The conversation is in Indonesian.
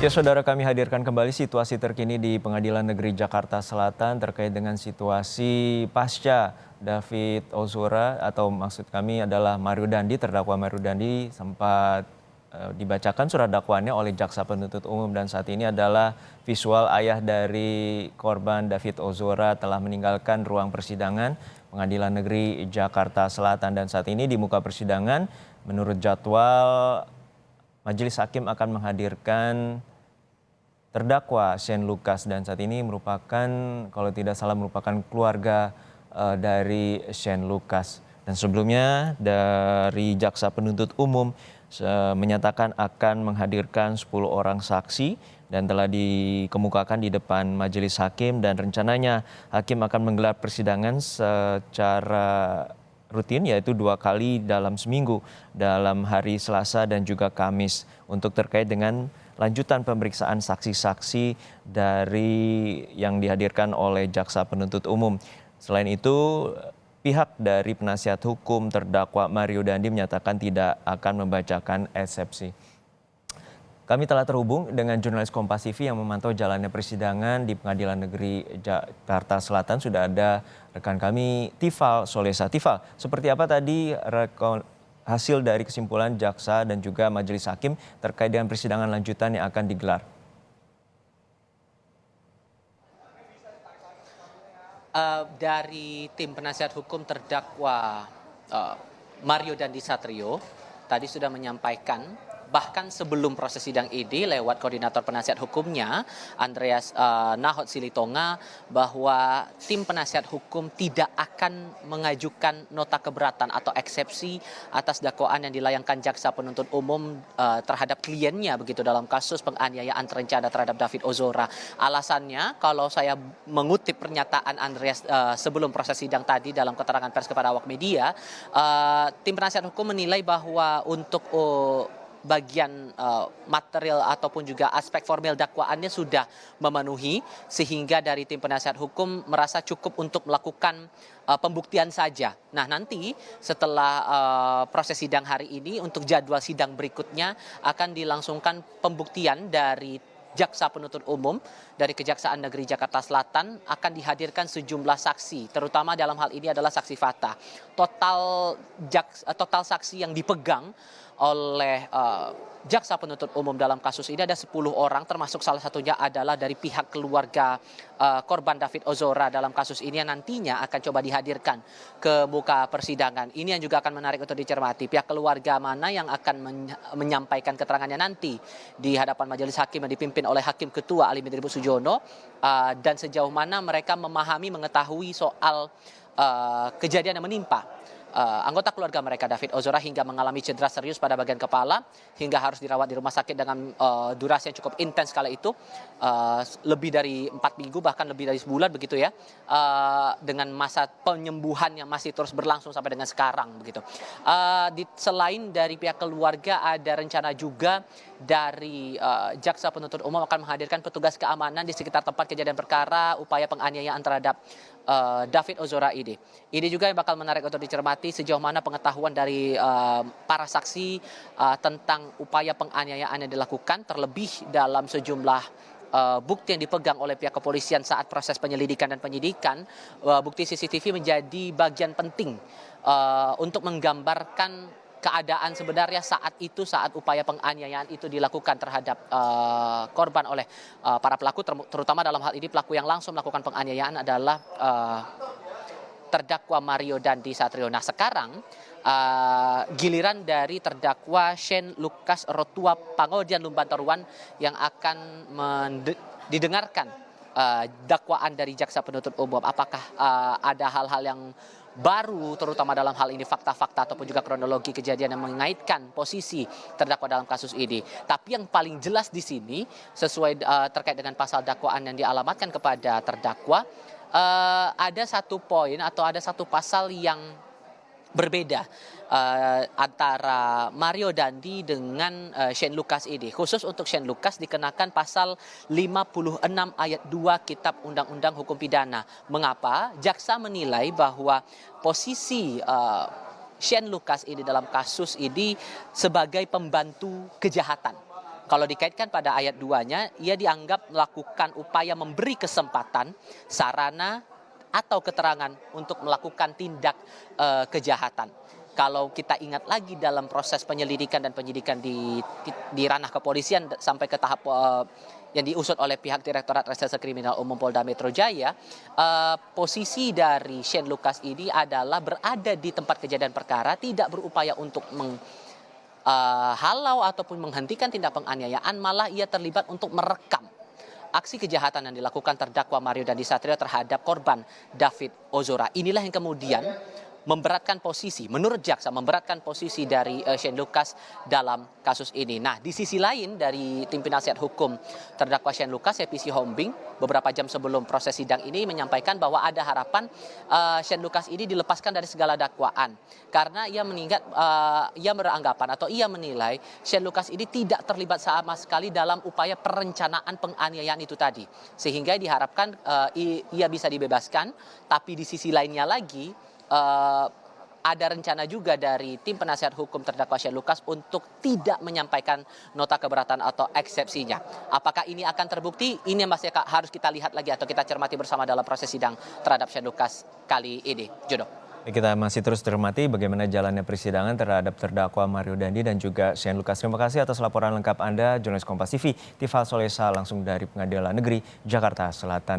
Ya, saudara, kami hadirkan kembali situasi terkini di Pengadilan Negeri Jakarta Selatan terkait dengan situasi pasca David Ozora, atau maksud kami adalah Mario Dandi, terdakwa Mario Dandi sempat dibacakan surat dakwaannya oleh jaksa penuntut umum, dan saat ini adalah visual ayah dari korban David Ozora telah meninggalkan ruang persidangan Pengadilan Negeri Jakarta Selatan, dan saat ini di muka persidangan menurut jadwal Majelis Hakim akan menghadirkan terdakwa Shane Lucas, dan saat ini merupakan, kalau tidak salah, merupakan keluarga dari Shane Lucas. Dan sebelumnya dari jaksa penuntut umum menyatakan akan menghadirkan 10 orang saksi dan telah dikemukakan di depan majelis hakim, dan rencananya hakim akan menggelar persidangan secara rutin, yaitu 2 kali dalam seminggu, dalam hari Selasa dan juga Kamis, untuk terkait dengan lanjutan pemeriksaan saksi-saksi dari yang dihadirkan oleh jaksa penuntut umum. Selain itu, pihak dari penasihat hukum terdakwa Mario Dandi menyatakan tidak akan membacakan eksepsi. Kami telah terhubung dengan jurnalis Kompas TV yang memantau jalannya persidangan di Pengadilan Negeri Jakarta Selatan. Sudah ada rekan kami, Tifal Solesa. Tifal, seperti apa tadi hasil dari kesimpulan jaksa dan juga majelis hakim terkait dengan persidangan lanjutan yang akan digelar? Dari tim penasihat hukum terdakwa Mario Dandi Satrio tadi sudah menyampaikan, bahkan sebelum proses sidang ini lewat koordinator penasihat hukumnya Andreas Nahot Silitonga, bahwa tim penasihat hukum tidak akan mengajukan nota keberatan atau eksepsi atas dakwaan yang dilayangkan jaksa penuntut umum terhadap kliennya begitu dalam kasus penganiayaan terencana terhadap David Ozora. Alasannya, kalau saya mengutip pernyataan Andreas sebelum proses sidang tadi dalam keterangan pers kepada awak media, tim penasihat hukum menilai bahwa untuk bagian material ataupun juga aspek formil dakwaannya sudah memenuhi, sehingga dari tim penasihat hukum merasa cukup untuk melakukan pembuktian saja. Nah, nanti setelah proses sidang hari ini, untuk jadwal sidang berikutnya akan dilangsungkan pembuktian dari jaksa penuntut umum dari Kejaksaan Negeri Jakarta Selatan. Akan dihadirkan sejumlah saksi, terutama dalam hal ini adalah saksi fakta. Total saksi yang dipegang oleh jaksa penuntut umum dalam kasus ini ada 10 orang, termasuk salah satunya adalah dari pihak keluarga korban David Ozora dalam kasus ini, yang nantinya akan coba dihadirkan ke muka persidangan. Ini yang juga akan menarik untuk dicermati, pihak keluarga mana yang akan menyampaikan keterangannya nanti di hadapan majelis hakim yang dipimpin oleh Hakim Ketua Ali Midribu Sujono, dan sejauh mana mereka memahami, mengetahui soal kejadian yang menimpa anggota keluarga mereka David Ozora, hingga mengalami cedera serius pada bagian kepala hingga harus dirawat di rumah sakit dengan durasi yang cukup intens kala itu, lebih dari 4 minggu, bahkan lebih dari sebulan begitu ya, dengan masa penyembuhan yang masih terus berlangsung sampai dengan sekarang begitu. Selain dari pihak keluarga, ada rencana juga dari jaksa penuntut umum akan menghadirkan petugas keamanan di sekitar tempat kejadian perkara upaya penganiayaan terhadap David Ozora ini. Ini juga yang bakal menarik untuk dicermati, sejauh mana pengetahuan dari para saksi tentang upaya penganiayaan yang dilakukan, terlebih dalam sejumlah bukti yang dipegang oleh pihak kepolisian saat proses penyelidikan dan penyidikan. Bukti CCTV menjadi bagian penting untuk menggambarkan keadaan sebenarnya saat upaya penganiayaan itu dilakukan terhadap korban oleh para pelaku, terutama dalam hal ini pelaku yang langsung melakukan penganiayaan adalah terdakwa Mario Dandi Satrio. Nah, sekarang giliran dari terdakwa Shane Lucas Rotua Pangodian Lumbantoruan yang akan didengarkan dakwaan dari jaksa penuntut umum. Apakah ada hal-hal yang baru, terutama dalam hal ini fakta-fakta ataupun juga kronologi kejadian yang mengaitkan posisi terdakwa dalam kasus ini. Tapi yang paling jelas di sini, sesuai terkait dengan pasal dakwaan yang dialamatkan kepada terdakwa, ada satu poin atau ada satu pasal yang berbeda antara Mario Dandi dengan Shane Lucas ini. Khusus untuk Shane Lucas dikenakan pasal 56 ayat 2 Kitab Undang-Undang Hukum Pidana. Mengapa? Jaksa menilai bahwa posisi Shane Lucas ini dalam kasus ini sebagai pembantu kejahatan. Kalau dikaitkan pada ayat 2-nya, ia dianggap melakukan upaya memberi kesempatan, sarana, atau keterangan untuk melakukan tindak kejahatan. Kalau kita ingat lagi dalam proses penyelidikan dan penyidikan di ranah kepolisian sampai ke tahap yang diusut oleh pihak Direktorat Reserse Kriminal Umum Polda Metro Jaya, posisi dari Shane Lucas ini adalah berada di tempat kejadian perkara, tidak berupaya untuk halau ataupun menghentikan tindak penganiayaan, malah ia terlibat untuk merekam aksi kejahatan yang dilakukan terdakwa Mario Dandi Satrio terhadap korban David Ozora. Inilah yang kemudian memberatkan posisi, menurut jaksa memberatkan posisi dari Shane Lucas dalam kasus ini. Nah, di sisi lain dari tim penasihat hukum terdakwa Shane Lucas, PC Hombing, beberapa jam sebelum proses sidang ini menyampaikan bahwa ada harapan Shane Lucas ini dilepaskan dari segala dakwaan karena ia beranggapan atau ia menilai Shane Lucas ini tidak terlibat sama sekali dalam upaya perencanaan penganiayaan itu tadi, sehingga diharapkan ia bisa dibebaskan. Tapi di sisi lainnya lagi ada rencana juga dari tim penasihat hukum terdakwa Shane Lucas untuk tidak menyampaikan nota keberatan atau eksepsinya. Apakah ini akan terbukti? Ini masih harus kita lihat lagi atau kita cermati bersama dalam proses sidang terhadap Shane Lucas kali ini. Jono. Kita masih terus cermati bagaimana jalannya persidangan terhadap terdakwa Mario Dandi dan juga Shane Lucas. Terima kasih atas laporan lengkap Anda, jurnalis Kompas TV, Tifal Solesa langsung dari Pengadilan Negeri Jakarta Selatan.